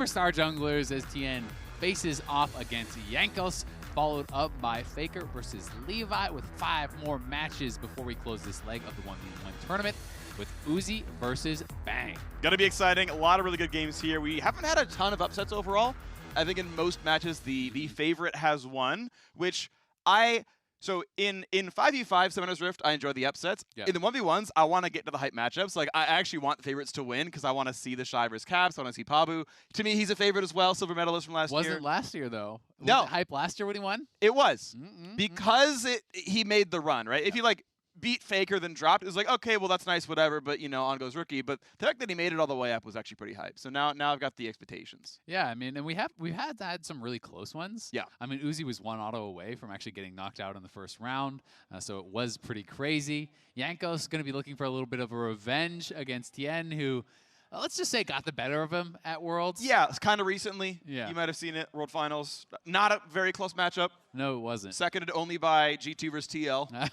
Superstar junglers as Tian faces off against Jankos, followed up by Faker versus Levi with 5 more matches before we close this leg of the 1v1 tournament with Uzi versus Bang. Gonna be exciting. A lot of really good games here. We haven't had a ton of upsets overall. I think in most matches the favorite has won, which so in 5v5 Summoner's Rift, I enjoy the upsets. Yeah. In the 1v1s, I want to get to the hype matchups. Like, I actually want the favorites to win because I want to see the Shy versus Caps. I want to see Pabu. To me, he's a favorite as well, silver medalist from last year. Wasn't last year, though. No. Was it hype last year when he won? It was. Because he made the run, right? If he, like, beat Faker then dropped, it was like, okay, well, that's nice, whatever, but, you know, on goes Rookie. But the fact that he made it all the way up was actually pretty hype. So now I've got the expectations. Yeah, I mean, and we've had some really close ones. Yeah. I mean, Uzi was 1 auto away from actually getting knocked out in the first round, so it was pretty crazy. Jankos going to be looking for a little bit of a revenge against Tian, who, let's just say, got the better of him at Worlds. Yeah, it's kind of recently. Yeah. You might have seen it, World Finals. Not a very close matchup. No, it wasn't. Seconded only by G2 versus TL.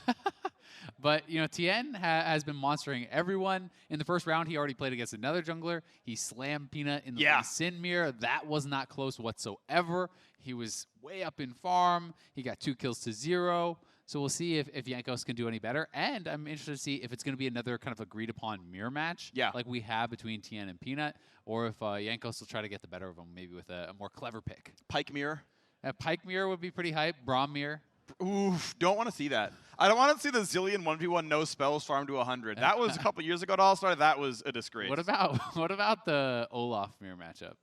But, you know, Tian has been monstering everyone. In the first round, he already played against another jungler. He slammed Peanut in the Sin mirror. That was not close whatsoever. He was way up in farm. He got 2 kills to 0. So we'll see if Jankos can do any better. And I'm interested to see if it's going to be another kind of agreed upon mirror match like we have between Tian and Peanut, or if Jankos will try to get the better of him maybe with a more clever pick. Pike mirror. Pike mirror would be pretty hype. Braum mirror. Oof, don't want to see that. I don't want to see the zillion 1v1 no spells farm to 100. That was a couple years ago at All-Star. That was a disgrace. What about the Olaf mirror matchup?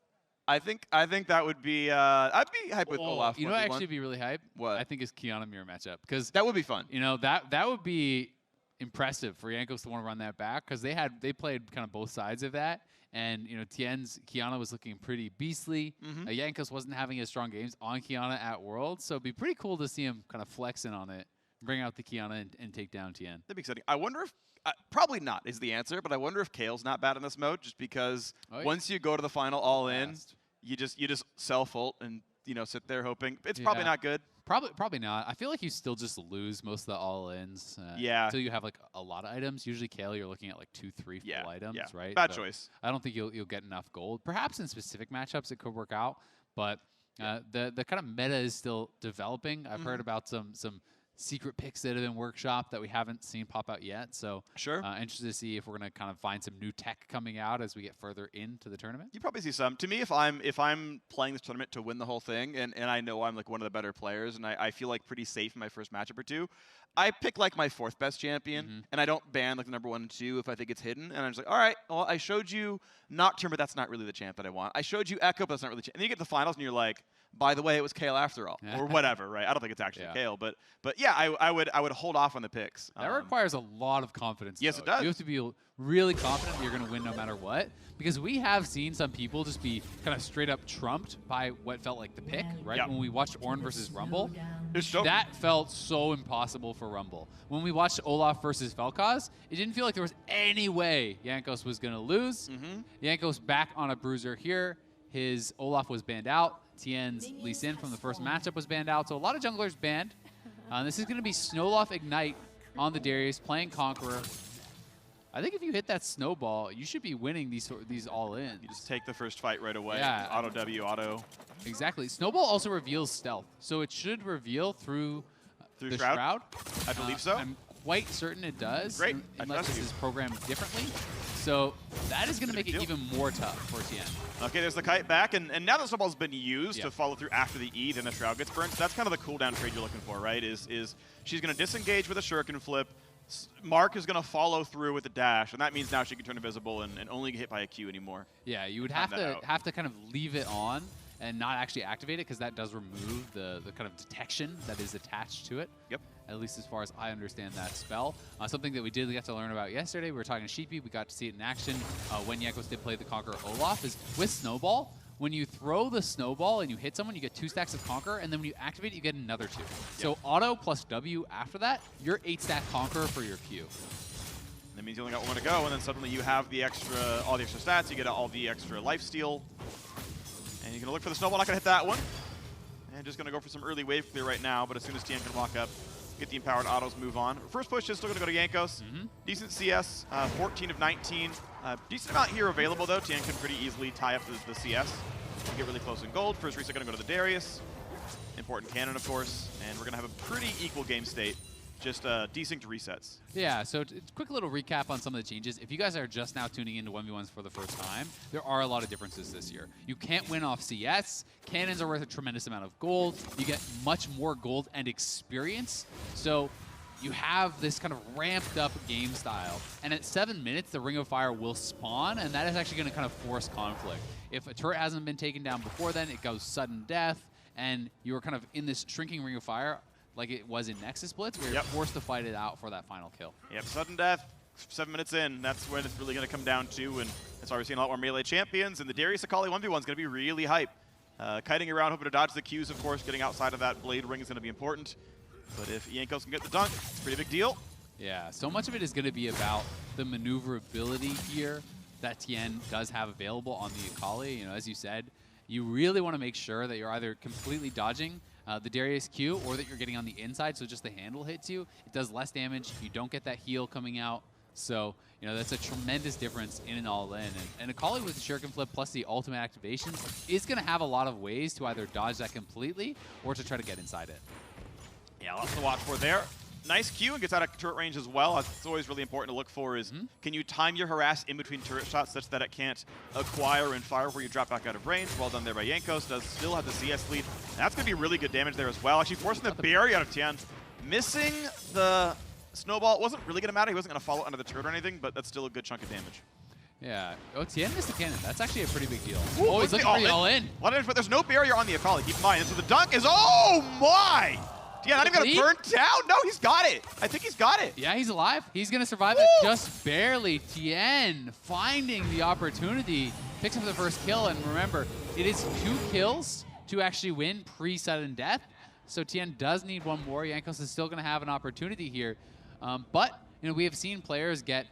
I think that would be I'd be hype with Olaf. You know what actually be really hype? What? I think is Kiana mirror matchup, because that would be fun. You know, that would be impressive for Jankos to want to run that back, because they played kind of both sides of that. And, you know, Tian's Kiana was looking pretty beastly. Jankos wasn't having as strong games on Kiana at Worlds, so it'd be pretty cool to see him kind of flexing on it, bring out the Kiana and take down Tian. That'd be exciting. I wonder if, probably not is the answer, but I wonder if Kale's not bad in this mode, just because once you go to the final all in, you just self-ult and, you know, sit there hoping. It's probably not good. Probably not. I feel like you still just lose most of the all-ins. Until you have like a lot of items. Usually Kale, you're looking at like 2, 3 full items, right? Bad choice. I don't think you'll get enough gold. Perhaps in specific matchups it could work out, but the kind of meta is still developing. I've heard about some secret picks that have been workshopped that we haven't seen pop out yet. So interested to see if we're going to kind of find some new tech coming out as we get further into the tournament. You probably see some. To me, if I'm playing this tournament to win the whole thing, and I know I'm like one of the better players, and I feel like pretty safe in my first matchup or two, I pick like my 4th best champion, and I don't ban like the number 1 and 2 if I think it's hidden. And I'm just like, all right, well, I showed you Nocturne, but that's not really the champ that I want. I showed you Echo, but that's not really the champ. And then you get to the finals, and you're like, by the way, it was Kale after all, or whatever, right? I don't think it's actually Kale, but yeah, I would hold off on the picks. That requires a lot of confidence. Yes, it does. You have to be really confident that you're going to win no matter what, because we have seen some people just be kind of straight up trumped by what felt like the pick, right? When we watched Ornn versus Rumble, that felt so impossible for Rumble. When we watched Olaf versus Vel'Koz, it didn't feel like there was any way Jankos was going to lose. Jankos back on a bruiser here. His Olaf was banned out. Tian's Lee Sin from the first matchup was banned out. So a lot of junglers banned. This is going to be Snowloft Ignite on the Darius, playing Conqueror. I think if you hit that snowball, you should be winning these all-ins. You just take the first fight right away. Yeah. Auto W, auto. Exactly. Snowball also reveals stealth. So it should reveal through the Shroud. I believe so. I'm quite certain it does. Great. Unless this is programmed differently. So that is going to make it even more tough for Tian. Okay, there's the kite back, and now the snowball's been used to follow through after the E, then the Shroud gets burned. So that's kind of the cooldown trade you're looking for, right? Is she's going to disengage with a shuriken flip. Mark is going to follow through with the dash, and that means now she can turn invisible and only get hit by a Q anymore. Yeah, you would have to kind of leave it on and not actually activate it, because that does remove the kind of detection that is attached to it. Yep. At least as far as I understand that spell. Something that we did get to learn about yesterday, we were talking to Sheepy, we got to see it in action when Jankos did play the Conqueror Olaf, is with Snowball, when you throw the Snowball and you hit someone, you get 2 stacks of Conqueror, and then when you activate it, you get another 2. So auto plus W after that, you're 8-stack Conqueror for your Q. That means you only got 1 to go, and then suddenly you have all the extra stats, you get all the extra lifesteal. And you're going to look for the Snowball, not going to hit that one. And just going to go for some early wave clear right now, but as soon as Tian can walk up, get the empowered autos, move on. First push is still going to go to Jankos. Decent CS, 14 of 19. Decent amount here available, though. Tian can pretty easily tie up the CS. get really close in gold. First reset going to go to the Darius. Important cannon, of course. And we're going to have a pretty equal game state. Just desync resets. Yeah, so quick little recap on some of the changes. If you guys are just now tuning into 1v1s for the first time, there are a lot of differences this year. You can't win off CS. Cannons are worth a tremendous amount of gold. You get much more gold and experience. So you have this kind of ramped up game style. And at 7 minutes, the Ring of Fire will spawn, and that is actually going to kind of force conflict. If a turret hasn't been taken down before then, it goes sudden death, and you're kind of in this shrinking Ring of Fire like it was in Nexus Blitz, where you're forced to fight it out for that final kill. Yep, sudden death, 7 minutes in, that's when it's really going to come down to, and that's why we're seeing a lot more melee champions, and the Darius Akali 1v1 is going to be really hype. Kiting around, hoping to dodge the Qs, of course, getting outside of that blade ring is going to be important. But if Jankos can get the dunk, it's a pretty big deal. Yeah, so much of it is going to be about the maneuverability here that Tian does have available on the Akali. You know, as you said, you really want to make sure that you're either completely dodging the Darius Q, or that you're getting on the inside, so just the handle hits you. It does less damage. You don't get that heal coming out. So, you know, that's a tremendous difference in an all-in. And Akali with the Shuriken Flip plus the ultimate activations is going to have a lot of ways to either dodge that completely or to try to get inside it. Yeah, lots to watch for there. Nice Q and gets out of turret range as well. It's always really important to look for is, can you time your harass in between turret shots such that it can't acquire and fire where you drop back out of range? Well done there by Jankos. Does still have the CS lead. That's going to be really good damage there as well. Actually forcing the barrier out of Tian. Missing the snowball. It wasn't really going to matter. He wasn't going to follow under the turret or anything, but that's still a good chunk of damage. Yeah. Oh, Tian missed the cannon. That's actually a pretty big deal. Ooh, oh, he's looking for the all-in. But there's no barrier on the Akali. Keep in mind. And so the dunk is, oh my! Yeah, not even gonna burn down. No, he's got it. I think he's got it. Yeah, he's alive. He's gonna survive it just barely. Tian finding the opportunity, picks up the first kill, and remember, it is 2 kills to actually win pre-sudden death. So Tian does need one more. Jankos is still gonna have an opportunity here, but you know we have seen players get.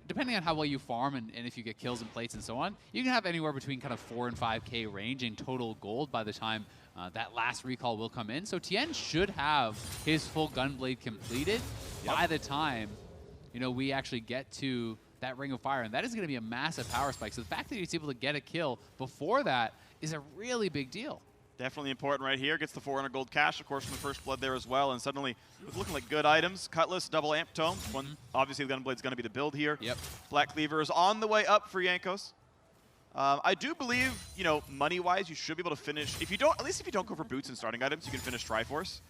Depending on how well you farm and if you get kills and plates and so on, you can have anywhere between kind of 4 and 5K range in total gold by the time that last recall will come in. So Tian should have his full Gunblade completed by the time we actually get to that Ring of Fire, and that is going to be a massive power spike. So the fact that he's able to get a kill before that is a really big deal. Definitely important right here. Gets the 400 gold cash, of course, from the first blood there as well. And suddenly, it's looking like good items. Cutlass, double amp tome. One, obviously, the Gunblade's going to be the build here. Yep. Black Cleaver is on the way up for Jankos. I do believe, money-wise, you should be able to finish. If you don't, at least if you don't go for boots and starting items, you can finish Triforce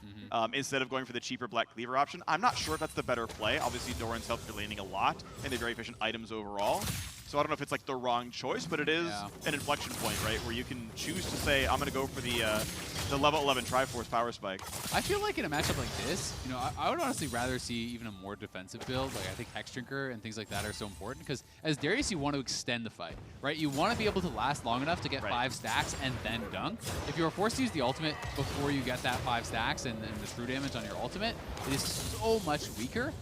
instead of going for the cheaper Black Cleaver option. I'm not sure if that's the better play. Obviously, Doran's helped your laning a lot, and they're very efficient items overall. So I don't know if it's like the wrong choice, but it is an inflection point, right, where you can choose to say, I'm going to go for the level 11 Triforce power spike. I feel like in a matchup like this, I would honestly rather see even a more defensive build. Like I think Hexdrinker and things like that are so important because as Darius, you want to extend the fight, right? You want to be able to last long enough to get 5 stacks and then dunk. If you are forced to use the ultimate before you get that 5 stacks and the true damage on your ultimate, it is so much weaker.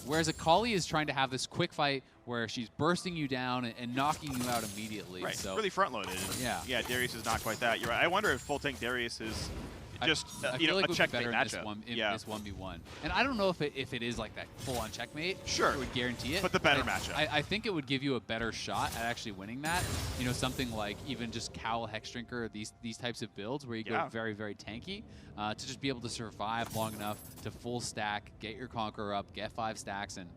Whereas Akali is trying to have this quick fight where she's bursting you down and knocking you out immediately. Right, so really front-loaded. Yeah, Darius is not quite that. You're right. I wonder if full tank Darius is just I feel like a checkmate matchup. In this 1v1. And I don't know if it is like that full-on checkmate. Sure. It would guarantee it. But the better matchup. I think it would give you a better shot at actually winning that. Something like even just Cowl, Hexdrinker, these types of builds where you go very, very tanky to just be able to survive long enough to full stack, get your Conqueror up, get 5 stacks, and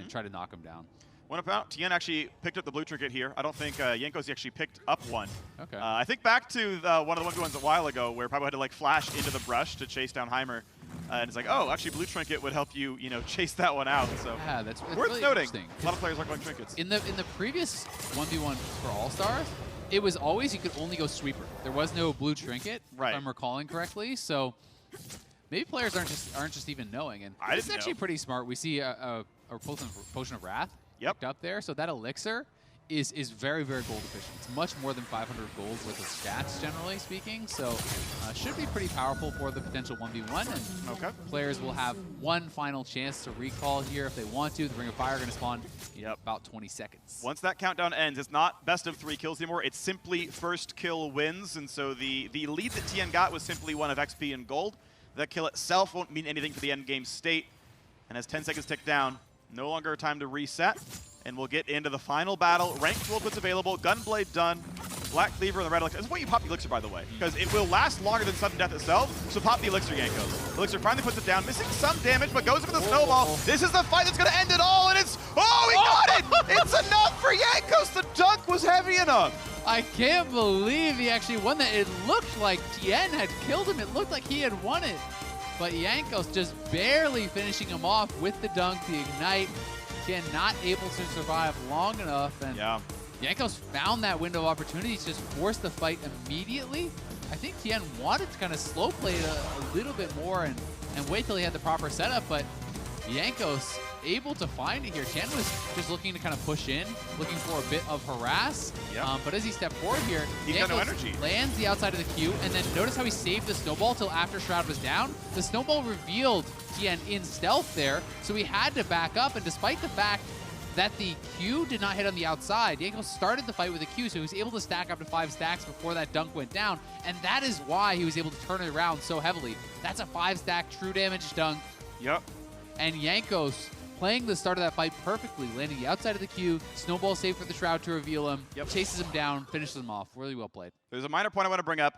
try to knock him down. One about Tian actually picked up the blue trinket here. I don't think Jankos actually picked up one. Okay. I think back to one of the 1v1s a while ago where Pablo had to like flash into the brush to chase down Heimer. And it's like, oh, actually blue trinket would help you, chase that one out. So yeah, that's worth really noting. A lot of players are going trinkets. In the previous 1v1 for All-Stars, it was always you could only go sweeper. There was no blue trinket, if I'm recalling correctly. So maybe players aren't just even knowing. And it's actually pretty smart. We see a Potion of Wrath picked up there. So that elixir is very, very gold efficient. It's much more than 500 gold worth of stats, generally speaking. So should be pretty powerful for the potential 1v1. And players will have one final chance to recall here if they want to. The Ring of Fire are going to spawn in about 20 seconds. Once that countdown ends, it's not best of 3 kills anymore. It's simply first kill wins. And so the lead that Tian got was simply one of XP and gold. That kill itself won't mean anything for the end game state. And as 10 seconds tick down, no longer time to reset. And we'll get into the final battle. Ranked world puts available. Gunblade done. Black Cleaver and the Red Elixir. This is why you pop the Elixir, by the way, because it will last longer than sudden death itself, so pop the Elixir, Jankos. Elixir finally puts it down, missing some damage, but goes for the snowball. This is the fight that's going to end it all, and it's... Oh, he got it! It's enough for Jankos! The dunk was heavy enough! I can't believe he actually won that. It looked like Tian had killed him. It looked like he had won it. But Jankos just barely finishing him off with the dunk, the ignite. Tian not able to survive long enough. And Jankos found that window of opportunity to just force the fight immediately. I think Tian wanted to kind of slow play it a little bit more and wait till he had the proper setup, but Jankos able to find it here. Tian was just looking to kind of push in, looking for a bit of harass. But as he stepped forward here, Jankos lands the outside of the queue, and then notice how he saved the snowball till after Shroud was down. The snowball revealed Tian in stealth there, so he had to back up, and despite the fact that the Q did not hit on the outside, Jankos started the fight with a Q, so he was able to stack up to 5 stacks before that dunk went down, and that is why he was able to turn it around so heavily. That's a 5-stack true damage dunk. And Jankos playing the start of that fight perfectly, landing the outside of the queue, snowball save for the Shroud to reveal him, chases him down, finishes him off. Really well played. There's a minor point I want to bring up.